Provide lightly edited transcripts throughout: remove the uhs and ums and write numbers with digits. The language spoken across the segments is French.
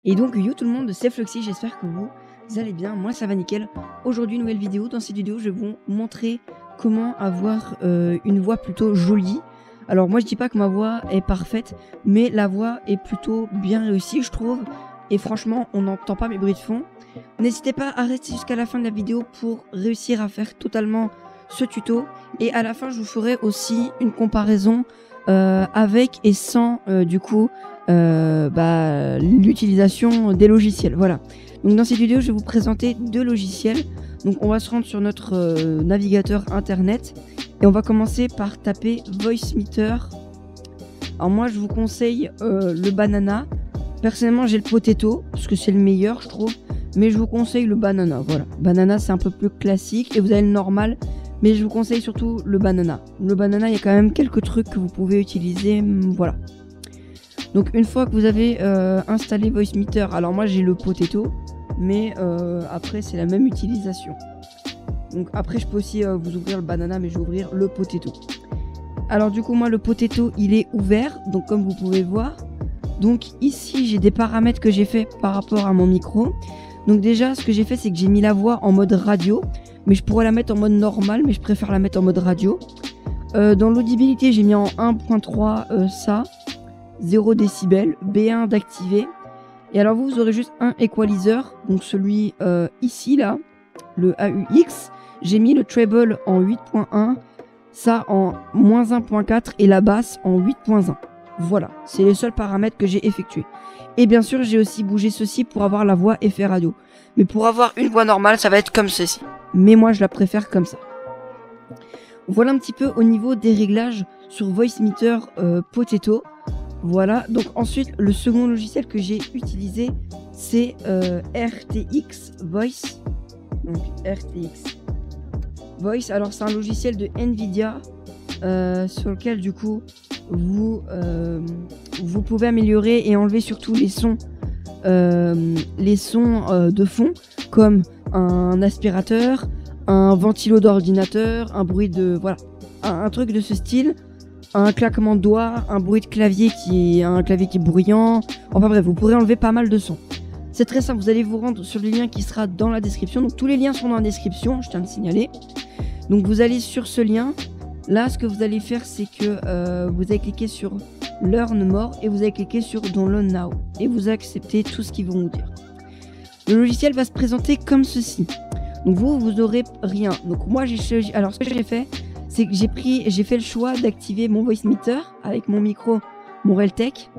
Et donc yo tout le monde, c'est Fluxy, j'espère que vous allez bien, moi ça va nickel. Aujourd'hui nouvelle vidéo, dans cette vidéo je vais vous montrer comment avoir une voix plutôt jolie. Alors moi je dis pas que ma voix est parfaite, mais la voix est plutôt bien réussie je trouve. Et franchement on n'entend pas mes bruits de fond. N'hésitez pas à rester jusqu'à la fin de la vidéo pour réussir à faire totalement ce tuto. Et à la fin je vous ferai aussi une comparaison avec et sans du coup l'utilisation des logiciels. Voilà. Donc dans cette vidéo je vais vous présenter deux logiciels. Donc on va se rendre sur notre navigateur internet et on va commencer par taper Voicemeeter. Alors moi je vous conseille le Banana. Personnellement j'ai le Potato parce que c'est le meilleur je trouve, mais je vous conseille le Banana. Voilà, Banana c'est un peu plus classique et vous avez le normal, mais je vous conseille surtout le Banana. Le Banana il y a quand même quelques trucs que vous pouvez utiliser, voilà. Donc une fois que vous avez installé Voicemeeter, alors moi j'ai le Potato, mais après c'est la même utilisation. Donc après je peux aussi vous ouvrir le Banana, mais je vais ouvrir le Potato. Alors du coup moi le Potato il est ouvert, donc comme vous pouvez voir. Donc ici j'ai des paramètres que j'ai fait par rapport à mon micro. Donc déjà ce que j'ai fait c'est que j'ai mis la voix en mode radio, mais je pourrais la mettre en mode normal, mais je préfère la mettre en mode radio. Dans l'audibilité j'ai mis en 1.3 ça, 0 décibels, B1 d'activer. Et alors vous aurez juste un equalizer, donc celui ici là, le AUX. J'ai mis le treble en 8.1, ça en -1.4 et la basse en 8.1. Voilà, c'est les seuls paramètres que j'ai effectués. Et bien sûr, j'ai aussi bougé ceci pour avoir la voix effet radio. Mais pour avoir une voix normale, ça va être comme ceci. Mais moi, je la préfère comme ça. Voilà un petit peu au niveau des réglages sur Voicemeeter Potato. Voilà, donc ensuite, le second logiciel que j'ai utilisé, c'est RTX Voice. Donc RTX Voice, alors c'est un logiciel de Nvidia sur lequel du coup vous pouvez améliorer et enlever surtout les sons de fond, comme un aspirateur, un ventilo d'ordinateur, un bruit de voilà, un truc de ce style, un claquement de doigts, un bruit de clavier qui est bruyant. Enfin bref, vous pourrez enlever pas mal de sons. C'est très simple, vous allez vous rendre sur le lien qui sera dans la description. Donc tous les liens sont dans la description, je tiens à le signaler. Donc vous allez sur ce lien. Là, ce que vous allez faire, c'est que vous allez cliquer sur Learn More et vous allez cliquer sur Download Now. Et vous acceptez tout ce qu'ils vont vous dire. Le logiciel va se présenter comme ceci. Donc vous n'aurez rien. Donc moi, alors ce que j'ai fait, c'est que j'ai fait le choix d'activer mon Voicemeeter avec mon micro, mon Realtek.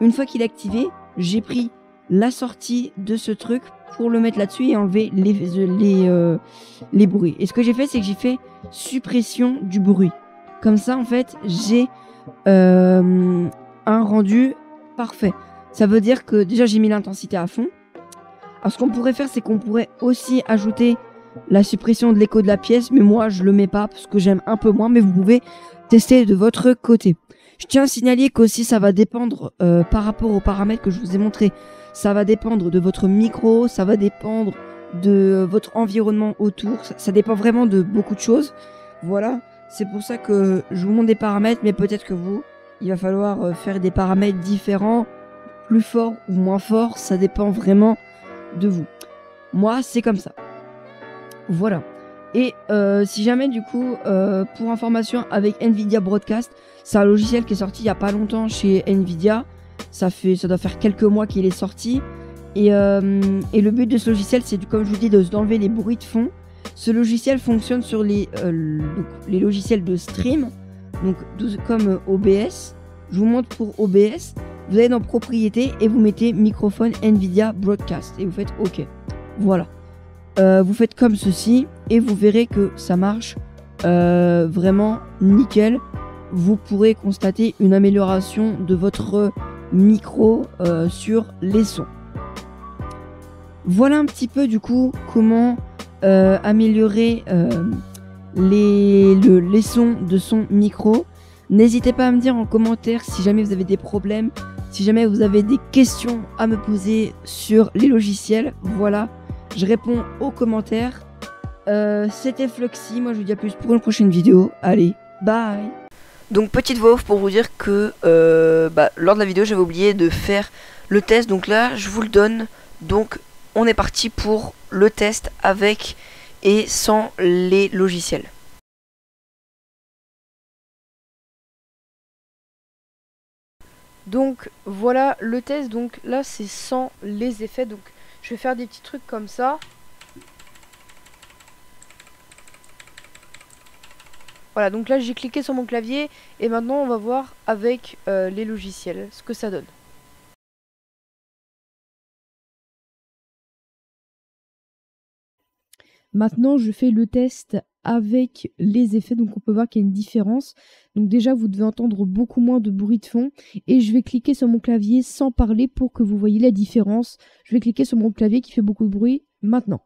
Une fois qu'il est activé, j'ai pris la sortie de ce truc pour le mettre là-dessus et enlever les bruits. Et ce que j'ai fait, c'est que j'ai fait suppression du bruit. Comme ça, en fait, j'ai un rendu parfait. Ça veut dire que déjà, j'ai mis l'intensité à fond. Alors, ce qu'on pourrait faire, c'est qu'on pourrait aussi ajouter la suppression de l'écho de la pièce. Mais moi, je le mets pas parce que j'aime un peu moins. Mais vous pouvez tester de votre côté. Je tiens à signaler qu'aussi, ça va dépendre par rapport aux paramètres que je vous ai montrés. Ça va dépendre de votre micro, ça va dépendre de votre environnement autour. Ça dépend vraiment de beaucoup de choses. Voilà, c'est pour ça que je vous montre des paramètres, mais peut-être que vous, il va falloir faire des paramètres différents, plus forts ou moins forts. Ça dépend vraiment de vous. Moi, c'est comme ça. Voilà. Et si jamais du coup, pour information, avec Nvidia Broadcast, c'est un logiciel qui est sorti il n'y a pas longtemps chez Nvidia. Ça doit faire quelques mois qu'il est sorti. Et le but de ce logiciel, c'est, comme je vous dis, d'enlever les bruits de fond. Ce logiciel fonctionne sur les logiciels de stream, donc comme OBS. Je vous montre pour OBS. Vous allez dans Propriétés et vous mettez microphone Nvidia Broadcast et vous faites OK. Voilà. Vous faites comme ceci et vous verrez que ça marche vraiment nickel. Vous pourrez constater une amélioration de votre micro sur les sons. Voilà un petit peu du coup comment améliorer les sons de son micro. N'hésitez pas à me dire en commentaire si jamais vous avez des problèmes, si jamais vous avez des questions à me poser sur les logiciels. Voilà, je réponds aux commentaires. C'était Fluxy, moi je vous dis à plus pour une prochaine vidéo. Allez, bye. Donc petite voix off pour vous dire que lors de la vidéo j'avais oublié de faire le test. Donc là, je vous le donne. Donc, on est parti pour le test avec et sans les logiciels. Donc voilà le test. Donc là, c'est sans les effets. Donc je vais faire des petits trucs comme ça. Voilà, donc là j'ai cliqué sur mon clavier et maintenant on va voir avec les logiciels ce que ça donne. Maintenant je fais le test avec les effets, donc on peut voir qu'il y a une différence. Donc déjà vous devez entendre beaucoup moins de bruit de fond et je vais cliquer sur mon clavier sans parler pour que vous voyez la différence. Je vais cliquer sur mon clavier qui fait beaucoup de bruit maintenant.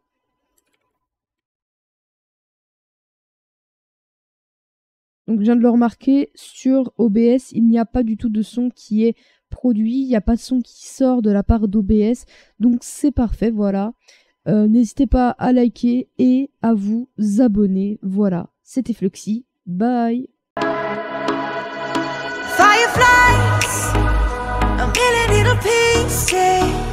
Donc je viens de le remarquer, sur OBS, il n'y a pas du tout de son qui est produit, il n'y a pas de son qui sort de la part d'OBS, donc c'est parfait, voilà. N'hésitez pas à liker et à vous abonner, voilà. C'était Fluxy, bye. Fireflies, a million little pieces.